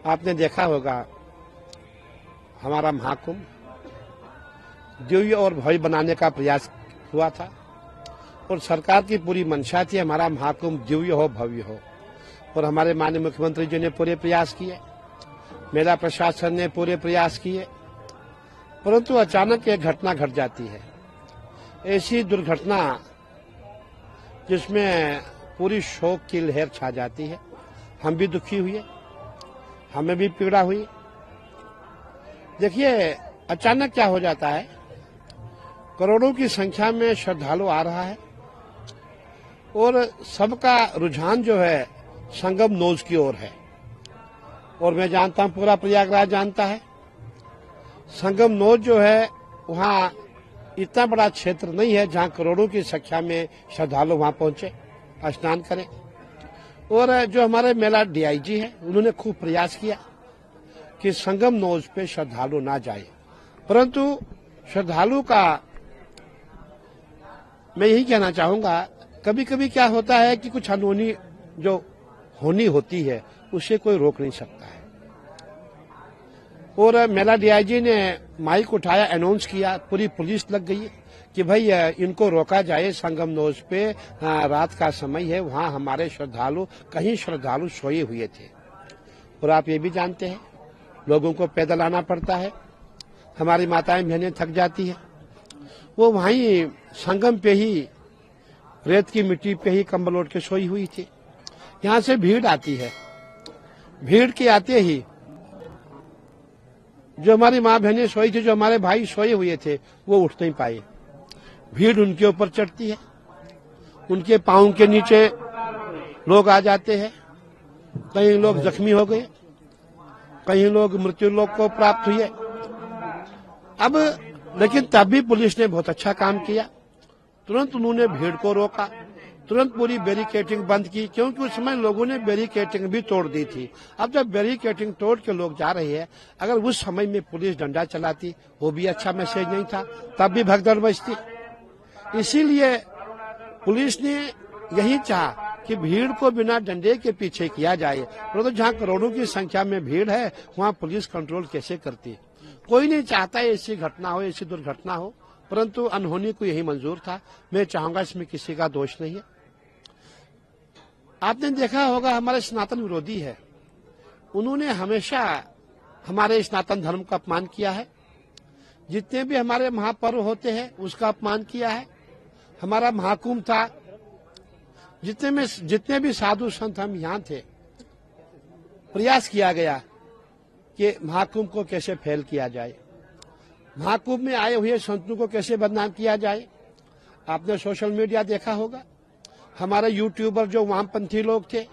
आपने देखा होगा हमारा महाकुंभ दिव्य और भव्य बनाने का प्रयास हुआ था और सरकार की पूरी मंशा थी हमारा महाकुंभ दिव्य हो, भव्य हो। और हमारे माननीय मुख्यमंत्री जी ने पूरे प्रयास किए, मेला प्रशासन ने पूरे प्रयास किए, परंतु अचानक एक घटना घट जाती है। ऐसी दुर्घटना जिसमें पूरी शोक की लहर छा जाती है। हम भी दुखी हुए, हमें भी पीड़ा हुई। देखिए, अचानक क्या हो जाता है, करोड़ों की संख्या में श्रद्धालु आ रहा है और सबका रुझान जो है संगम नोज की ओर है। और मैं जानता हूं, पूरा प्रयागराज जानता है, संगम नोज जो है वहां इतना बड़ा क्षेत्र नहीं है जहां करोड़ों की संख्या में श्रद्धालु वहां पहुंचे, स्नान करें। और जो हमारे मेला डीआईजी है, उन्होंने खूब प्रयास किया कि संगम नोज पे श्रद्धालु ना जाए, परंतु श्रद्धालु का मैं यही कहना चाहूंगा, कभी कभी क्या होता है कि कुछ अनहोनी जो होनी होती है उसे कोई रोक नहीं सकता है। और मेला डीआईजी ने माइक उठाया, अनाउंस किया, पूरी पुलिस लग गई कि भाई इनको रोका जाए, संगम नोज पे रात का समय है, वहां हमारे श्रद्धालु, कहीं श्रद्धालु सोए हुए थे। और आप ये भी जानते हैं, लोगों को पैदल आना पड़ता है, हमारी माताएं बहनें थक जाती है, वो वहीं संगम पे ही रेत की मिट्टी पे ही कंबल ओढ़ के सोई हुई थी। यहां से भीड़ आती है, भीड़ के आते ही जो हमारी माँ बहनें सोई थी, जो हमारे भाई सोए हुए थे, वो उठ नहीं पाए। भीड़ उनके ऊपर चढ़ती है, उनके पांव के नीचे लोग आ जाते हैं, कई लोग जख्मी हो गए, कई लोग मृत्यु लोक को प्राप्त हुए। अब लेकिन तब भी पुलिस ने बहुत अच्छा काम किया, तुरंत उन्होंने भीड़ को रोका, तुरंत पूरी बैरिकेटिंग बंद की, क्योंकि उस समय लोगों ने बैरिकेटिंग भी तोड़ दी थी। अब जब बैरिकेटिंग तोड़ के लोग जा रहे हैं, अगर उस समय में पुलिस डंडा चलाती, वो भी अच्छा मैसेज नहीं था, तब भी भगदड़ मचती। इसीलिए पुलिस ने यही चाहा कि भीड़ को बिना डंडे के पीछे किया जाए, परंतु तो जहां करोड़ों की संख्या में भीड़ है वहां पुलिस कंट्रोल कैसे करती। कोई नहीं चाहता ऐसी घटना हो, ऐसी दुर्घटना हो, परंतु अनहोनी को यही मंजूर था। मैं चाहूंगा इसमें किसी का दोष नहीं है। आपने देखा होगा हमारे सनातन विरोधी है, उन्होंने हमेशा हमारे सनातन धर्म का अपमान किया है, जितने भी हमारे महापर्व होते हैं उसका अपमान किया है। हमारा महाकुंभ था, जितने भी साधु संत हम यहाँ थे, प्रयास किया गया कि महाकुंभ को कैसे फेल किया जाए, महाकुंभ में आए हुए संतों को कैसे बदनाम किया जाए। आपने सोशल मीडिया देखा होगा, हमारे यूट्यूबर जो वामपंथी लोग थे,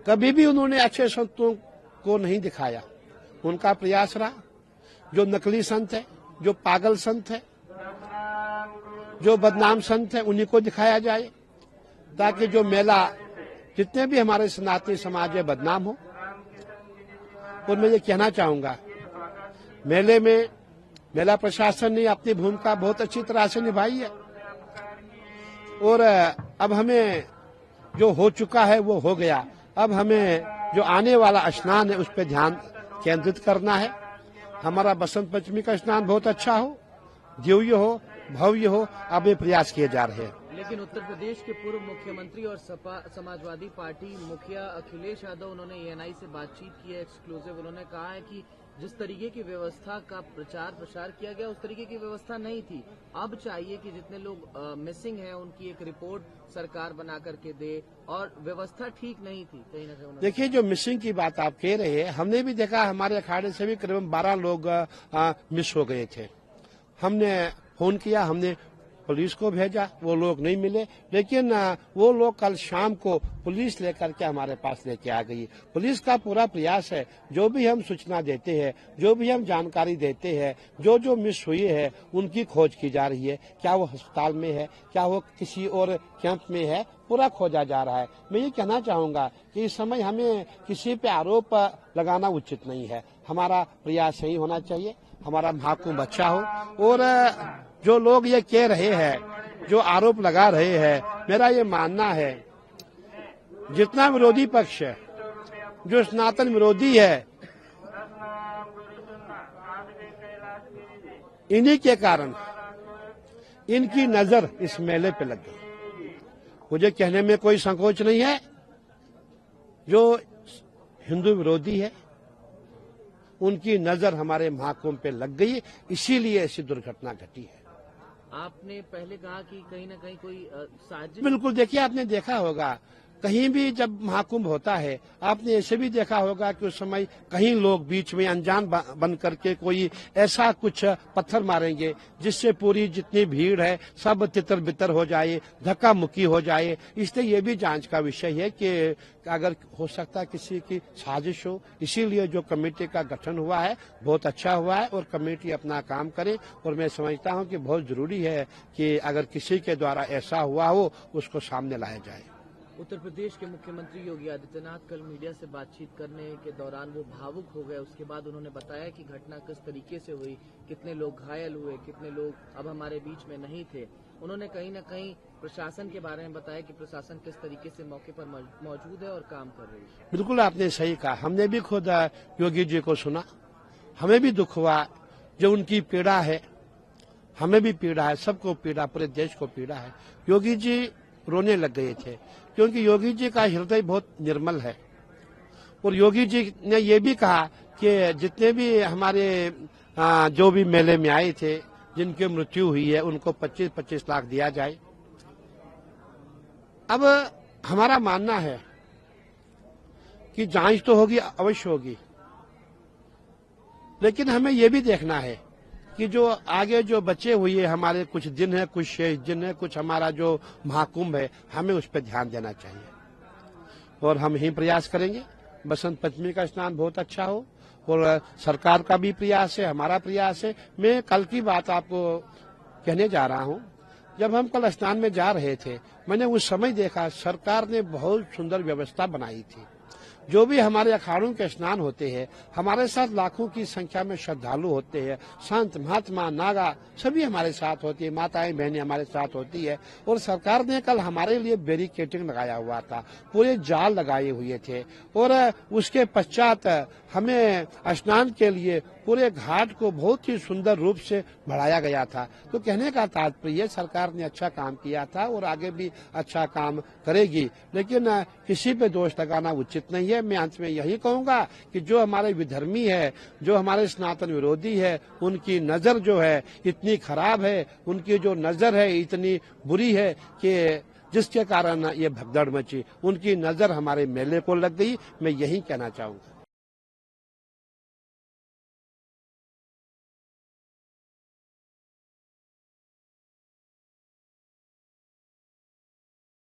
कभी भी उन्होंने अच्छे संतों को नहीं दिखाया। उनका प्रयास रहा, जो नकली संत है, जो पागल संत है, जो बदनाम संत है, उन्हीं को दिखाया जाए, ताकि जो मेला, जितने भी हमारे सनातनी समाज में बदनाम हो। और मैं ये कहना चाहूंगा, मेले में मेला प्रशासन ने अपनी भूमिका बहुत अच्छी तरह से निभाई है। और अब हमें जो हो चुका है वो हो गया, अब हमें जो आने वाला स्नान है उस पर ध्यान केंद्रित करना है। हमारा बसंत पंचमी का स्नान बहुत अच्छा हो, दिव्य हो, भव्य हो, अब ये प्रयास किए जा रहे हैं। लेकिन उत्तर प्रदेश के पूर्व मुख्यमंत्री और समाजवादी पार्टी मुखिया अखिलेश यादव, उन्होंने एएनआई से बातचीत की है एक्सक्लूसिव। उन्होंने कहा है कि जिस तरीके की व्यवस्था का प्रचार प्रसार किया गया उस तरीके की व्यवस्था नहीं थी। अब चाहिए कि जितने लोग मिसिंग हैं उनकी एक रिपोर्ट सरकार बना करके दे, और व्यवस्था ठीक नहीं थी कहीं ना कहीं। देखिए, जो मिसिंग की बात आप कह रहे हैं, हमने भी देखा, हमारे अखाड़े से भी करीबन 12 लोग मिस हो गए थे। हमने फोन किया, हमने पुलिस को भेजा, वो लोग नहीं मिले, लेकिन वो लोग कल शाम को पुलिस लेकर के हमारे पास लेके आ गई। पुलिस का पूरा प्रयास है, जो भी हम सूचना देते हैं, जो भी हम जानकारी देते हैं, जो जो मिस हुई है उनकी खोज की जा रही है। क्या वो अस्पताल में है, क्या वो किसी और कैंप में है, पूरा खोजा जा रहा है। मैं ये कहना चाहूंगा कि इस समय हमें किसी पे आरोप लगाना उचित नहीं है। हमारा प्रयास यही होना चाहिए, हमारा महाकुंभ अच्छा हो। और जो लोग ये कह रहे हैं, जो आरोप लगा रहे हैं, मेरा ये मानना है, जितना विरोधी पक्ष है, जो सनातन विरोधी है, इन्हीं के कारण इनकी नजर इस मेले पे लग गई। मुझे कहने में कोई संकोच नहीं है, जो हिंदू विरोधी है उनकी नजर हमारे महाकुंभ पे लग गई, इसीलिए ऐसी दुर्घटना घटी है। आपने पहले कहा कि कहीं न कहीं कोई साजिश। बिल्कुल, देखिए आपने देखा होगा कहीं भी जब महाकुंभ होता है, आपने ऐसे भी देखा होगा कि उस समय कहीं लोग बीच में अनजान बन करके कोई ऐसा कुछ पत्थर मारेंगे जिससे पूरी जितनी भीड़ है सब तितर बितर हो जाए, धक्का मुक्की हो जाए। इसलिए ये भी जांच का विषय है कि अगर हो सकता है किसी की साजिश हो, इसीलिए जो कमेटी का गठन हुआ है बहुत अच्छा हुआ है और कमेटी अपना काम करे। और मैं समझता हूं कि बहुत जरूरी है कि अगर किसी के द्वारा ऐसा हुआ हो उसको सामने लाया जाए। उत्तर प्रदेश के मुख्यमंत्री योगी आदित्यनाथ कल मीडिया से बातचीत करने के दौरान वो भावुक हो गए। उसके बाद उन्होंने बताया कि घटना किस तरीके से हुई, कितने लोग घायल हुए, कितने लोग अब हमारे बीच में नहीं थे। उन्होंने कहीं न कहीं प्रशासन के बारे में बताया कि प्रशासन किस तरीके से मौके पर मौजूद है और काम कर रही है। बिल्कुल आपने सही कहा, हमने भी खुद योगी जी को सुना, हमें भी दुख हुआ। जो उनकी पीड़ा है हमें भी पीड़ा है, सबको पीड़ा, पूरे देश को पीड़ा है। योगी जी रोने लग गए थे क्योंकि योगी जी का हृदय बहुत निर्मल है। और योगी जी ने ये भी कहा कि जितने भी हमारे जो भी मेले में आए थे, जिनकी मृत्यु हुई है, उनको 25-25 लाख दिया जाए। अब हमारा मानना है कि जांच तो होगी, अवश्य होगी, लेकिन हमें ये भी देखना है कि जो आगे जो बचे हुए हमारे कुछ दिन है, कुछ शेष दिन है, कुछ हमारा जो महाकुंभ है, हमें उस पर ध्यान देना चाहिए। और हम ही प्रयास करेंगे बसंत पंचमी का स्नान बहुत अच्छा हो, और सरकार का भी प्रयास है, हमारा प्रयास है। मैं कल की बात आपको कहने जा रहा हूं। जब हम कल स्नान में जा रहे थे, मैंने उस समय देखा सरकार ने बहुत सुंदर व्यवस्था बनाई थी। जो भी हमारे अखाड़ों के स्नान होते हैं, हमारे साथ लाखों की संख्या में श्रद्धालु होते हैं, संत महात्मा नागा सभी हमारे साथ होती है, माताएं बहनें हमारे साथ होती है। और सरकार ने कल हमारे लिए बैरिकेडिंग लगाया हुआ था, पूरे जाल लगाए हुए थे। और उसके पश्चात हमें स्नान के लिए पूरे घाट को बहुत ही सुंदर रूप से बढ़ाया गया था। तो कहने का तात्पर्य सरकार ने अच्छा काम किया था और आगे भी अच्छा काम करेगी, लेकिन किसी पे दोष लगाना उचित नहीं है। मैं अंत में यही कहूंगा कि जो हमारे विधर्मी है, जो हमारे सनातन विरोधी है, उनकी नजर जो है इतनी खराब है, उनकी जो नजर है इतनी बुरी है कि जिसके कारण ये भगदड़ मची, उनकी नजर हमारे मेले को लग गई। मैं यही कहना चाहूंगा।